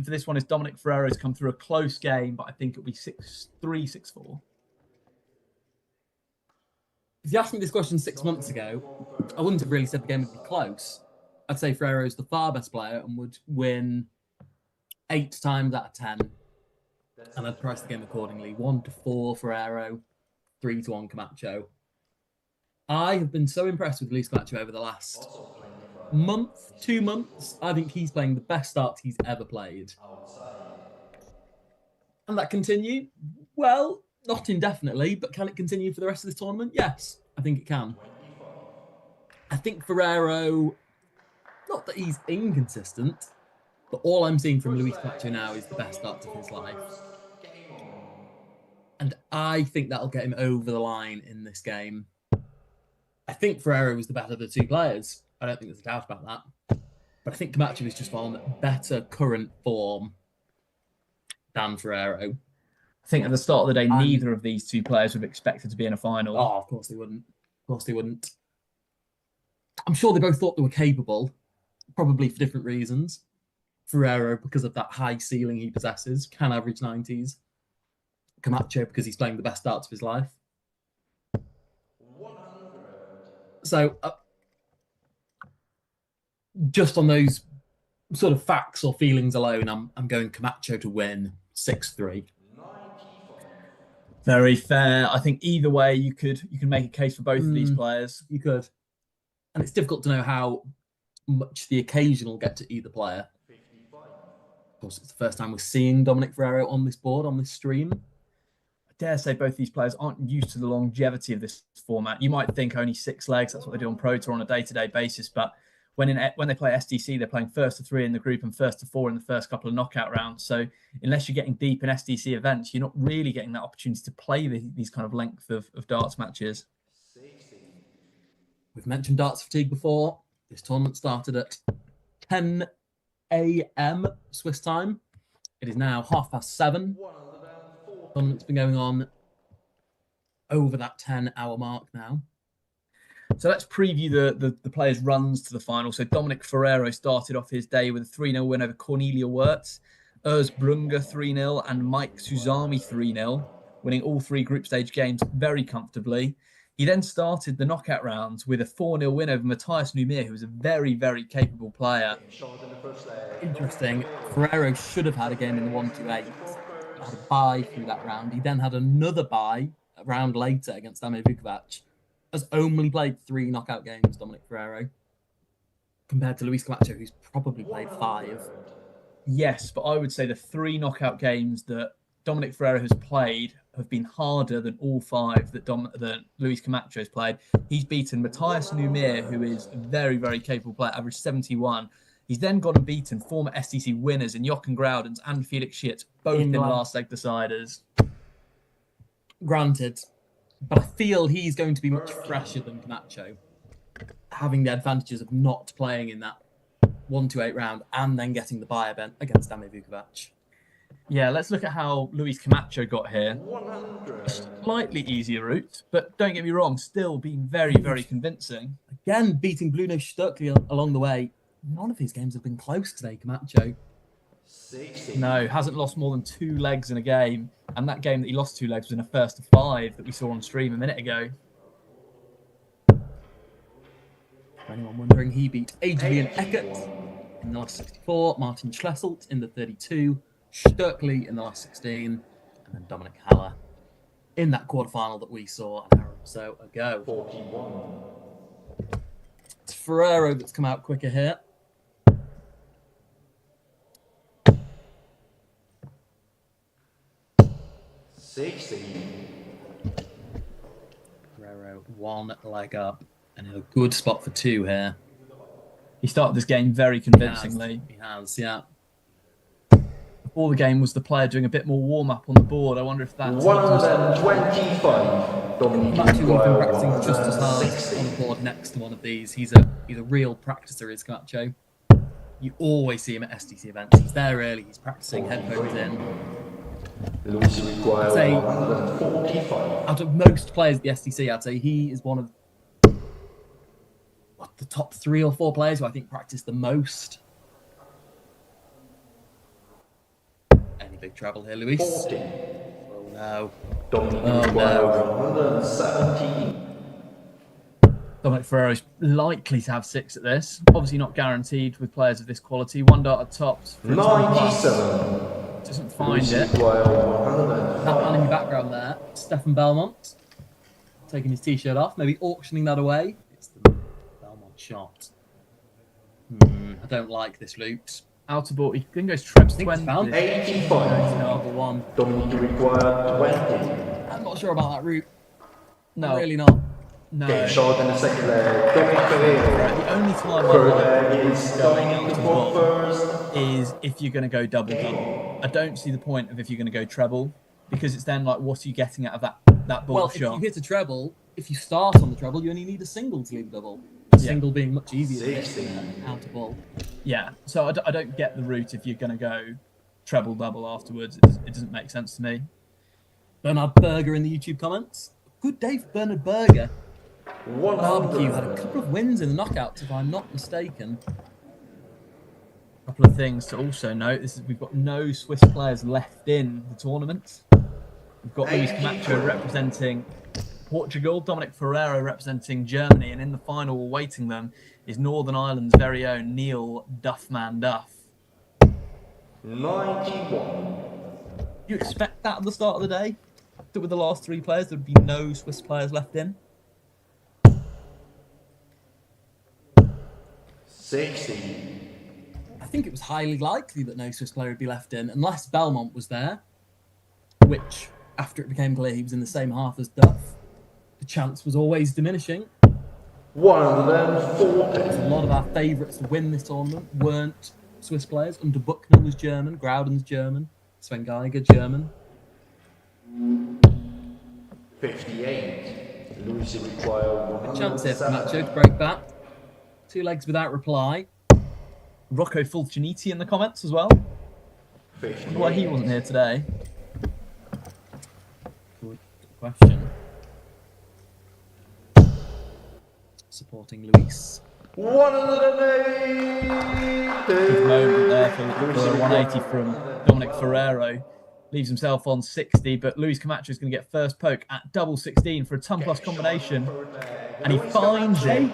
for this one is Dominic Ferrero has come through a close game, but I think it'll be 6-3, 6-4. If you asked me this question 6 months ago, I wouldn't have really said the game would be close. I'd say Ferrero's the far best player and would win 8 times out of 10. And I'd price the game accordingly. 1-4 Ferrero, 3-1 Camacho. I have been so impressed with Luis Camacho over the last month, 2 months. I think he's playing the best start he's ever played. And that continue? Well, not indefinitely, but can it continue for the rest of this tournament? Yes, I think it can. I think Ferrero, not that he's inconsistent, but all I'm seeing from Luis Camacho now is the best start of his life. And I think that'll get him over the line in this game. I think Ferrero was the better of the 2 players. I don't think there's a doubt about that. But I think Camacho is just on better current form than Ferrero. I think at the start of the day, neither of these 2 players would have expected to be in a final. Oh, of course they wouldn't. Of course they wouldn't. I'm sure they both thought they were capable, probably for different reasons. Ferrero, because of that high ceiling he possesses, can average 90s. Camacho, because he's playing the best starts of his life. 100. So, just on those sort of facts or feelings alone, I'm going Camacho to win 6-3. Very fair. I think either way, you can make a case for both of these players. You could. And it's difficult to know how much the occasion will get to either player. 55. Of course, it's the first time we're seeing Dominic Ferrero on this board, on this stream. I dare say both these players aren't used to the longevity of this format. You might think only 6 legs, that's what they do on Pro Tour on a day-to-day basis, but when they play SDC, they're playing first to 3 in the group and first to 4 in the first couple of knockout rounds. So unless you're getting deep in SDC events, you're not really getting that opportunity to play these kind of length of darts matches. 60. We've mentioned darts fatigue before. This tournament started at 10 a.m. Swiss time. It is now 7:30. The tournament's been going on over that 10-hour mark now. So let's preview the players' runs to the final. So Dominic Ferrero started off his day with a 3-0 win over Cornelia Wirtz, Urs Brunga 3-0, and Mike Suzami 3-0, winning all 3 group stage games very comfortably. He then started the knockout rounds with a 4-0 win over Matthias Numir, who was a very, very capable player. Interesting. Ferrero should have had a game in the 1-2-8. Had a bye through that round. He then had another bye a round later against Damir Vukovac. Has only played 3 knockout games, Dominic Ferrero, compared to Luis Camacho, who's probably played 5. Yes, but I would say the 3 knockout games that Dominic Ferrero has played have been harder than all 5 that Luis Camacho has played. He's beaten Matthias Numir, who is a very, very capable player, averaged 71. He's then gone and beaten former SDC winners in Jochen Groudens and Felix Schitt, both in last leg deciders. Granted, but I feel he's going to be much fresher than Camacho, having the advantages of not playing in that 1-2-8 round and then getting the bye event against Damir Vukovac. Yeah, let's look at how Luis Camacho got here. 100. A slightly easier route, but don't get me wrong, still being very, very convincing. Again, beating Bruno Stöckli along the way. None of his games have been close today, Camacho. 60. No, hasn't lost more than 2 legs in a game. And that game that he lost 2 legs was in a first to 5 that we saw on stream a minute ago. For anyone wondering, he beat Adrian Eckert in the last 64, Martin Schlesselt in the 32, Stöckli in the last 16, and then Dominic Haller in that quarterfinal that we saw an hour or so ago. 41. It's Ferrero that's come out quicker here. Ferrero 1 leg up and in a good spot for 2 here. He started this game very convincingly. He has, yeah. Before the game was the player doing a bit more warm-up on the board. I wonder if that's... 125. Dominic Matthew has been practicing just as hard on the board next to one of these. He's a real practicer, is Camacho. You always see him at SDC events. He's there early, he's practicing, headphones in. I'd say, out of most players at the SDC, I'd say he is one of the top 3 or 4 players who I think practice the most. Pretty big treble here, Luis. 40. Oh no. Dominic Oh, requires 117. Dominic Ferrero is likely to have 6 at this. Obviously not guaranteed with players of this quality. 1 dart at tops for a 10 plus. 97. Doesn't find Luis it. requires That man 105. in your background there, Stefan Belmont, taking his t-shirt off, maybe auctioning that away. It's the Belmont shot. I don't like this loot. Out of ball. He then goes Trebs I think it's 20. found. 85. Number one. Dominic requires 20. I'm not sure about that route. No. I'm really not. No. Game shot in the second leg. Dominic Ferrero. The only time I Third like leg is going out Dominic to ball first. is if you're going to go double. I don't see the point of if you're going to go treble, because it's then like, what are you getting out of that ball Well, if you shot? hit a treble, if you start on the treble, you only need a single to leave a double. Single being much easier to hit out of ball. Yeah, so I don't get the route if you're going to go treble double afterwards. It doesn't make sense to me. Bernard Berger in the YouTube comments. Good day for Bernard Berger. 100. Barbecue had a couple of wins in the knockouts, if I'm not mistaken. A couple of things to also note. We've got no Swiss players left in the tournament. We've got Luis Camacho representing Portugal, Dominic Ferrero representing Germany, and in the final awaiting them is Northern Ireland's very own Neil Duffman Duff. 91. You expect that at the start of the day? That with the last 3 players, there'd be no Swiss players left in? 60. I think it was highly likely that no Swiss player would be left in, unless Belmont was there, which, after it became clear he was in the same half as Duff, the chance was always diminishing. 140. A lot of our favourites to win this tournament weren't Swiss players. Under Buckner was German, Grauden's German, Sven Geiger German. 58. Luis requires A chance here for 107. Nacho to break that. 2 legs without reply. Rocco Fulciniti in the comments as well. 58. Why he wasn't here today. Good question. Supporting Luis. 108. Good moment there for a 180 from Dominic Ferrero. Leaves himself on 60, but Luis Camacho is going to get first poke at double 16 for a ton plus combination. And he finds it.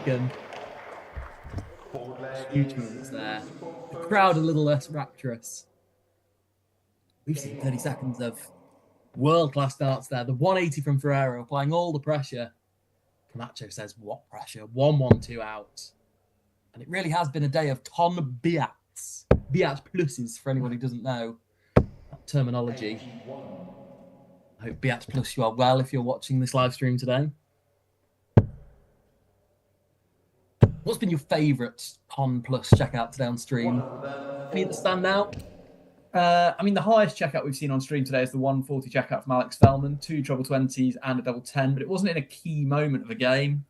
Huge moments there. The crowd a little less rapturous. We've seen 30 seconds of world-class darts there. The 180 from Ferrero applying all the pressure. Camacho says, what pressure? 1-1-2 out. And it really has been a day of ton biats. Biat pluses, for anyone who doesn't know that terminology. I hope Biat plus you are well if you're watching this live stream today. What's been your favourite Con Plus checkout today on stream? Any that stand out? I mean, the highest checkout we've seen on stream today is the 140 checkout from Alex Fellman, 2 treble 20s and a double 10, but it wasn't in a key moment of a game.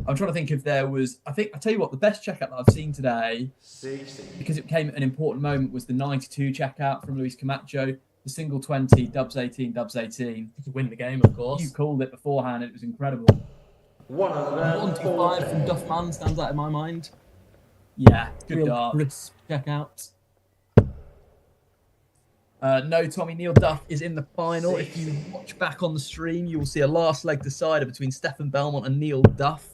I'm trying to think if there was. I tell you what, the best checkout that I've seen today, 60. because it became an important moment, was the 92 checkout from Luis Camacho, the single 20, dubs 18, dubs 18. To win the game, of course. You called it beforehand, and it was incredible. 125 from Duffman stands out in my mind. Yeah, good Real dart. crisp checkout. No, Tommy, Neil Duff is in the final. If you watch back on the stream, you will see a last leg decider between Stefan Belmont and Neil Duff.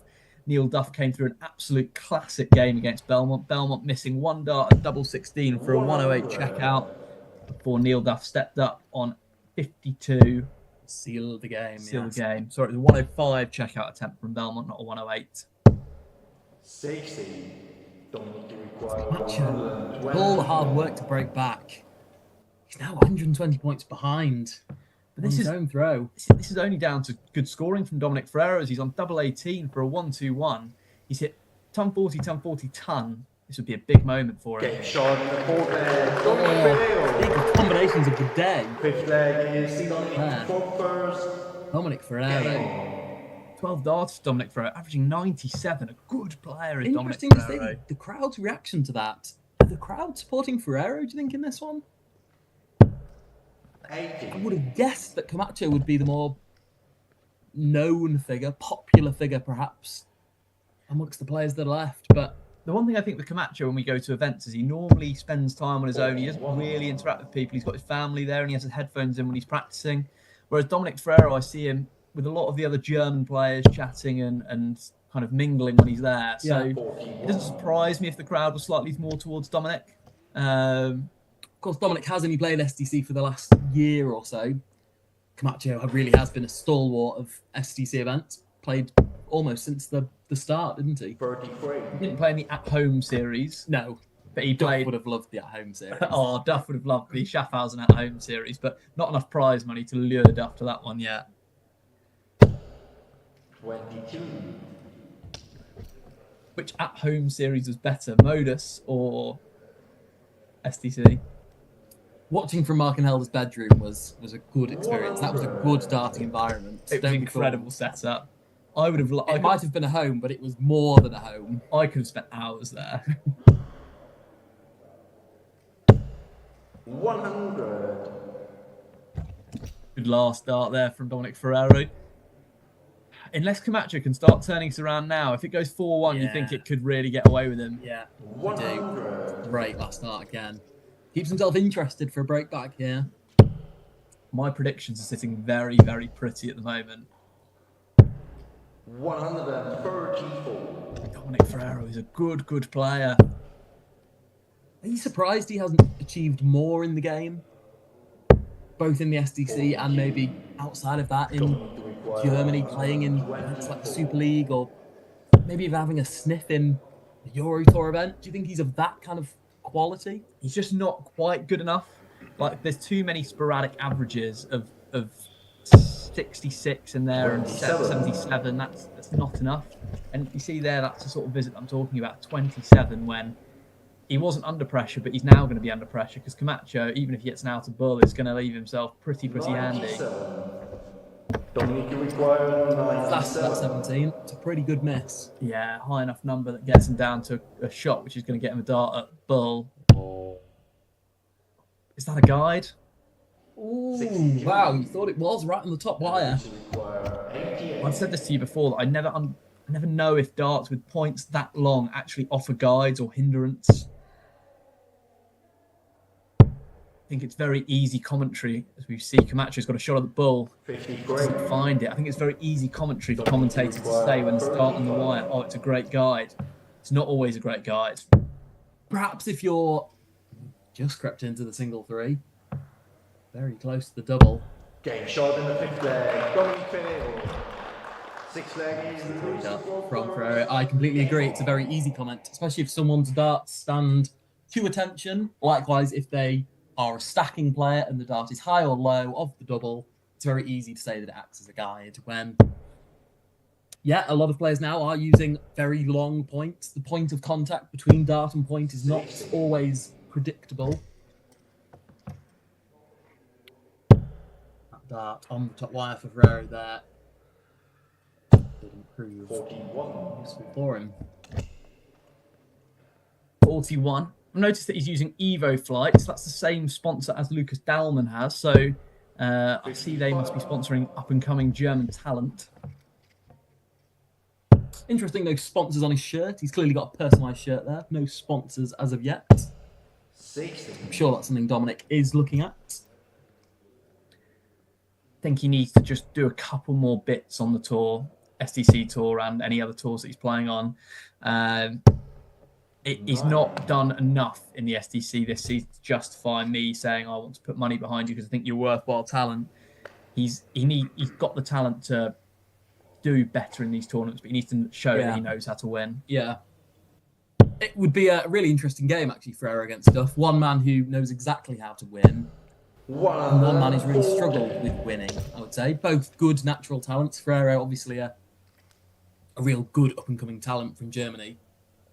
Neil Duff came through an absolute classic game against Belmont. Belmont missing 1 dart at double 16 for a 108 checkout before Neil Duff stepped up on 52. Seal the game. Seal yes. the game. Sorry, it was a 105 checkout attempt from Belmont, not a 108. 60. Dominic requires Camacho, 120. all the hard work to break back. He's now 120 points behind. But this on his is own throw. This is only down to good scoring from Dominic Ferrero as he's on double 18 for a 1-2-1. He's hit ton 40, ton 40, ton. This would be a big moment for him. Game shot in the fourth leg. Dominic Big Ferrero. combinations of the day. Fifth leg is Dominic There. first. Dominic Ferrero. 12 darts for Dominic Ferrero, averaging 97. A good player is Dominic Interesting to see Ferrero. the crowd's reaction to that. The crowd supporting Ferrero, do you think, in this one? I 80. would have guessed that Camacho would be the more known figure, popular figure, perhaps, amongst the players that are left. But the one thing I think with Camacho when we go to events is he normally spends time on his own. He doesn't really interact with people. He's got his family there and he has his headphones in when he's practicing. Whereas Dominic Ferrero, I see him with a lot of the other German players chatting and kind of mingling when he's there. So it doesn't surprise me if the crowd was slightly more towards Dominic. Of course, Dominic has only played SDC for the last year or so. Camacho really has been a stalwart of SDC events. Played almost since the start, didn't he? 33. He didn't play in the at-home series. No, But he Duff played. would have loved the at-home series. Oh, Duff would have loved the Schaffhausen at-home series, but not enough prize money to lure Duff to that one yet. 22. Which at-home series was better, Modus or SDC? Watching from Mark and Helder's bedroom was a good experience. That was a good darting environment. It was an Don't incredible setup. I would have. It might have been a home, but it was more than a home. I could have spent hours there. 100. Good last dart there from Dominic Ferrero. Unless Camacho can start turning this around now, if it goes 4-1, you think it could really get away with him. Yeah, I do. Great last start again. Keeps himself interested for a break back here. My predictions are sitting very, very pretty at the moment. 134. Dominic Ferrero is a good player. Are you surprised he hasn't achieved more in the game? Both in the SDC and maybe outside of that in Germany, playing in events like the Super League, or maybe even having a sniff in the Euro Tour event. Do you think he's of that kind of quality? He's just not quite good enough. Like, there's too many sporadic averages of 66 in there and 77. That's not enough. And you see there, that's the sort of visit I'm talking about. 27 when he wasn't under pressure, but he's now going to be under pressure because Camacho, even if he gets an out of bull, is going to leave himself pretty handy. Dominic requires That's that 17. It's a pretty good miss. Yeah, high enough number that gets him down to a shot, which is going to get him a dart at bull. Is that a guide? Ooh, wow, you thought it was right on the top wire. I've said this to you before, that I never know if darts with points that long actually offer guides or hindrance. I think it's very easy commentary, as we see Camacho's got a shot at the bull. Doesn't find it. I think it's very easy commentary for commentators to say when it's dart on the wire, oh, it's a great guide. It's not always a great guide. Perhaps if you're just crept into the single three, very close to the double. Game shot in the fifth leg. Dominic Ferrero. Sixth leg is From Ferrero. I completely agree. It's a very easy comment, especially if someone's darts stand to attention. Likewise, if they are a stacking player and the dart is high or low of the double, it's very easy to say that it acts as a guide. When, yeah, a lot of players now are using very long points. The point of contact between dart and point is not always predictable. That dart on the top wire for Ferrero there didn't prove 41. useful for him. 41. I've noticed that he's using Evo flights. That's the same sponsor as Lucas Dahlmann has. So I see they must be sponsoring up-and-coming German talent. Interesting, no sponsors on his shirt. He's clearly got a personalised shirt there. No sponsors as of yet. 60. I'm sure that's something Dominic is looking at. I think he needs to just do a couple more bits on the tour, SDC tour and any other tours that he's playing on. He's not done enough in the SDC this season to justify me saying I want to put money behind you because I think you're worthwhile talent. He's got the talent to do better in these tournaments, but he needs to show that he knows how to win. Yeah. It would be a really interesting game, actually, Ferrero against Duff. One man who knows exactly how to win, and one man who's really struggled with winning, I would say. Both good natural talents. Ferrero, obviously, a real good up-and-coming talent from Germany.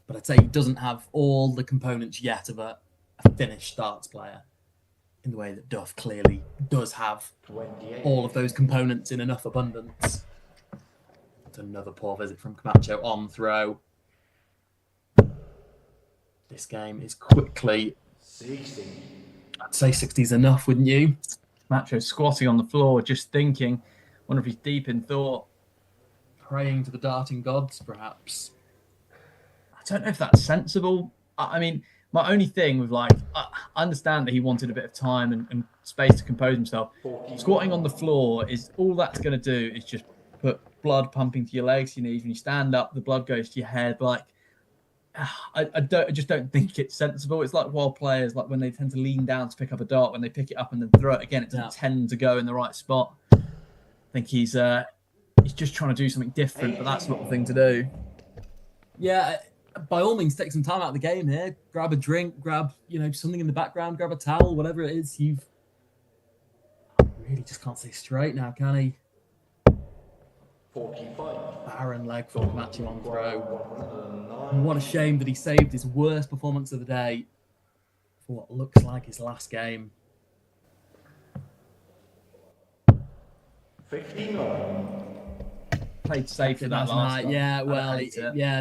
But I'd say he doesn't have all the components yet of a finished darts player in the way that Duff clearly does have 28. all of those components in enough abundance. It's another poor visit from Camacho on throw. This game is quickly... 60. I'd say 60 is enough, wouldn't you? Camacho squatting on the floor, just thinking. Wonder if he's deep in thought. Praying to the darting gods, perhaps. I don't know if that's sensible. I mean, my only thing with I understand that he wanted a bit of time and space to compose himself. Squatting on the floor is all that's going to do is just put blood pumping to your legs, your knees. When you stand up, the blood goes to your head. I just don't think it's sensible. It's like wild players, like when they tend to lean down to pick up a dart, when they pick it up and then throw it again, it doesn't tend to go in the right spot. I think he's just trying to do something different, but that's not the thing to do. Yeah, by all means, take some time out of the game here. Grab a drink, grab something in the background, grab a towel, whatever it is. You've really just can't stay straight now, can he? 45. Barren leg for Camacho on throw. And what a shame that he saved his worst performance of the day for what looks like his last game. 59. Played safe for that last one. Yeah, well,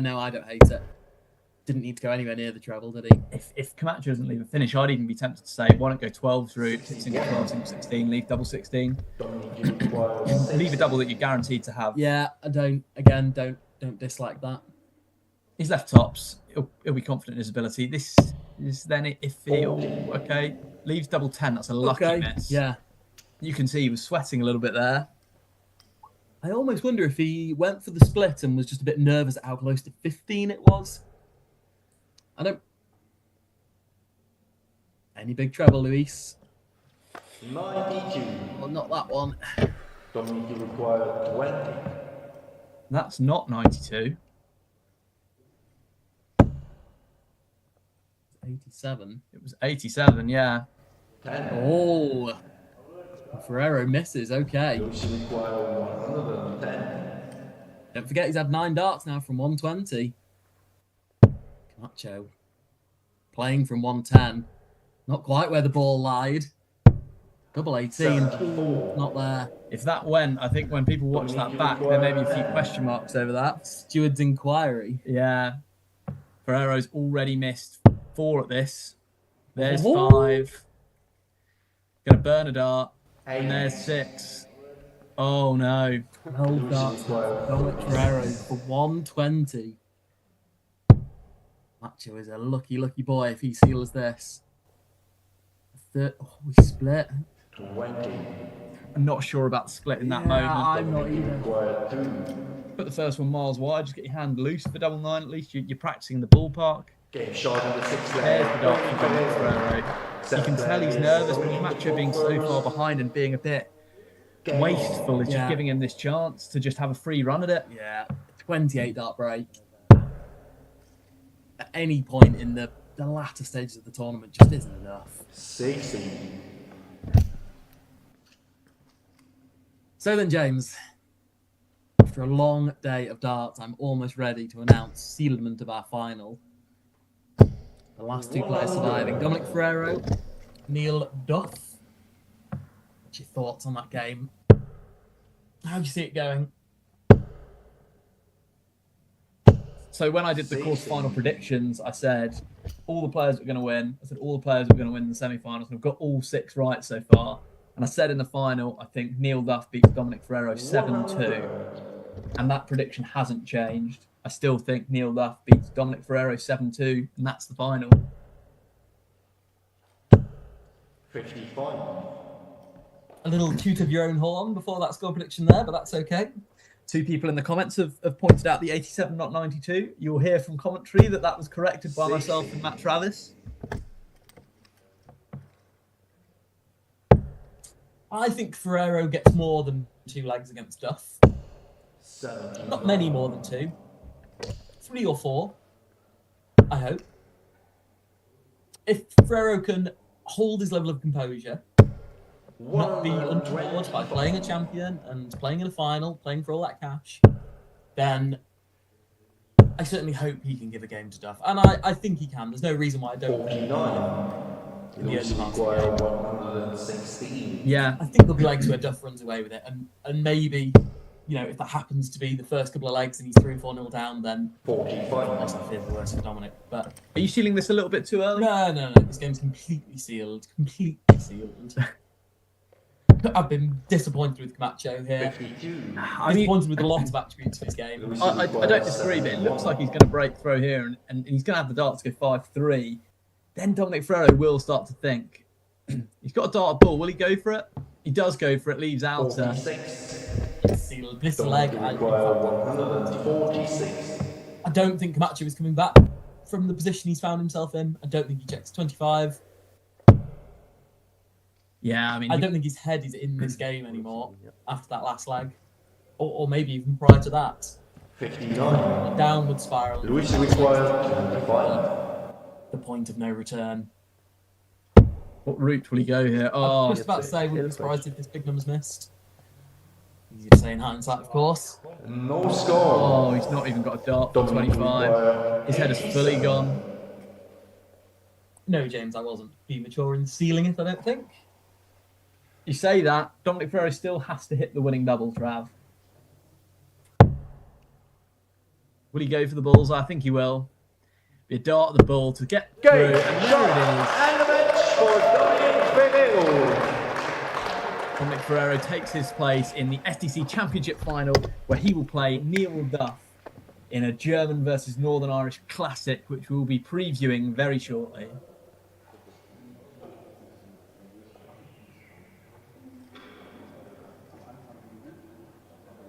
no, I don't hate it. Didn't need to go anywhere near the treble, did he? If Camacho doesn't leave a finish, I'd even be tempted to say, why don't go 12 through, single 12, single 16, leave double 16. Leave a double that you're guaranteed to have. Yeah, I don't dislike that. He's left tops. He'll be confident in his ability. This is then if he'll okay. Leaves double 10. That's a lucky miss. Yeah. You can see he was sweating a little bit there. I almost wonder if he went for the split and was just a bit nervous at how close to 15 it was. I don't. Any big treble, Luis? 92. Well, not that one. Dominic required 20. That's not 92. 87. It was 87, yeah. 10. Oh. Ferrero misses, okay. Lucy required 110. Don't forget he's had 9 darts now from 120. Camacho playing from 110. Not quite where the ball lied. Double 18. Not there. If that went, I think when people watch that back, there may be a few question marks over that. Steward's inquiry. Yeah. Ferrero's already missed 4 at this. There's 5. Gonna burn a dart. And there's 6. Oh no. 12 darts. Dominic Ferrero for 120. Macho is a lucky boy if he seals this. We split. 20. I'm not sure about the split in that moment. I'm not either. Required 2. Put the first one miles wide. Just get your hand loose for double 9. At least you're practicing in the ballpark. Game shot in the 6th There's leg. the dart from Dominic Ferrero. You can tell he's nervous, but Camacho being so far behind and being a bit wasteful is just giving him this chance to just have a free run at it. Yeah. 28 dart break. At any point in the latter stages of the tournament just isn't enough. 60. So then, James, after a long day of darts, I'm almost ready to announce sealement of our final. The last 2 players surviving, Dominic Ferrero, Neil Duff. What's your thoughts on that game? How do you see it going? So when I did the course final predictions, I said all the players were going to win. I said all the players were going to win in the semi-finals. And I've got all 6 right so far. And I said in the final, I think Neil Duff beats Dominic Ferrero 7-2. And that prediction hasn't changed. I still think Neil Duff beats Dominic Ferrero 7-2, and that's the final. 55. A little toot of your own horn before that score prediction there, but that's okay. 2 people in the comments have pointed out the 87, not 92. You'll hear from commentary that was corrected by myself and Matt Travis. I think Ferrero gets more than 2 legs against Duff. 70. Not many more than 2. 3 or 4, I hope. If Ferrero can hold his level of composure, not be untoward by playing a champion and playing in a final, playing for all that cash, then I certainly hope he can give a game to Duff. And I think he can. There's no reason why I don't. 49. In the early parts of the Required game. 116. Yeah. I think there'll be legs where Duff runs away with it, and maybe, if that happens to be the first couple of legs and he's 3 or 4-0 down, then 45. that's the fear the worst for Dominic. But Are you sealing this a little bit too early? no, this game's completely sealed. Completely sealed. I've been disappointed with Camacho here. 52. I mean, Disappointed with a lot of attributes of his game. I don't disagree, but it looks like he's going to break through here, and he's going to have the darts go 5-3. Then Dominic Ferrero will start to think. He's got a dart ball. Will he go for it? He does go for it. Leaves outer. 46. This leg, Require 146. I don't think Camacho is coming back from the position he's found himself in. I don't think he checks 25. Yeah, I mean, I don't think his head is in this game anymore after that last leg, or maybe even prior to that. 59. A downward spiral. Luis requires 25. The point of no return. what route will he go here? I Oh, was just about to say, wouldn't be surprised if this big number's missed. Easy to say in hindsight, of course. No score. oh, he's not even got a dart for 25. His head is fully gone. No, James, I wasn't premature in sealing it, I don't think. You say that, Dominic Ferrero still has to hit the winning doubles, Rav. Will he go for the balls? I think he will. Be a dart at the ball to get through, Game, and there shot, it is. and a match for Dominic Ferrero. Dominic Ferrero takes his place in the SDC Championship final, where he will play Neil Duff in a German versus Northern Irish classic, which we'll be previewing very shortly.